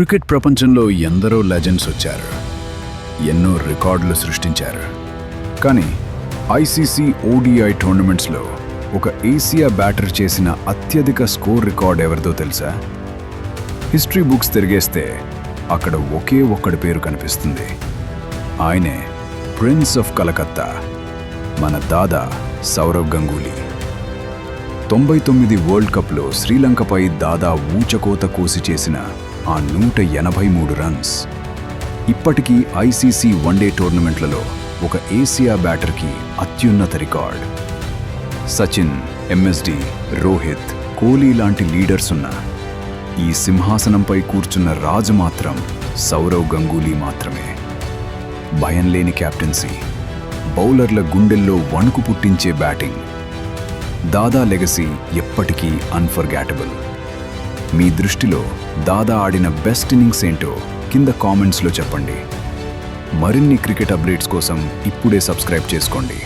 Cricket ప్రపంచంలో ఎందరో legends వచ్చారు, ఎన్నో రికార్డులు సృష్టించారు. కానీ ఐసీసీ ఓడిఐ టోర్నమెంట్స్లో ఒక ఏసియా బ్యాటర్ చేసిన అత్యధిక స్కోర్ రికార్డ్ ఎవరిదో తెలుసా? హిస్టరీ బుక్స్ తిరిగేస్తే అక్కడ ఒకే ఒక్కడి పేరు కనిపిస్తుంది. ఆయనే ప్రిన్స్ ఆఫ్ కలకత్తా, మన దాదా సౌరవ్ గంగూలీ. 99 వరల్డ్ కప్లో శ్రీలంకపై దాదా ఊచకోత కోసి చేసిన ఆ 183 రన్స్ ఇప్పటికీ ఐసీసీ వన్డే టోర్నమెంట్లలో ఒక ఏసియా బ్యాటర్కి అత్యున్నత రికార్డ్. సచిన్, ఎంఎస్డి, రోహిత్, కోహ్లీ లాంటి లీడర్స్ ఉన్న ఈ సింహాసనంపై కూర్చున్న రాజు మాత్రం సౌరవ్ గంగూలీ మాత్రమే. భయం లేని కెప్టెన్సీ, బౌలర్ల గుండెల్లో వణుకు పుట్టించే బ్యాటింగ్. దాదా లెగసీ ఎప్పటికీ అన్ఫర్గెటబుల్. మీ దృష్టిలో దాదా ఆడిన బెస్ట్ ఇన్నింగ్స్ ఏంటో కింద కామెంట్స్లో చెప్పండి. మరిన్ని క్రికెట్ అప్డేట్స్ కోసం ఇప్పుడే సబ్స్క్రైబ్ చేసుకోండి.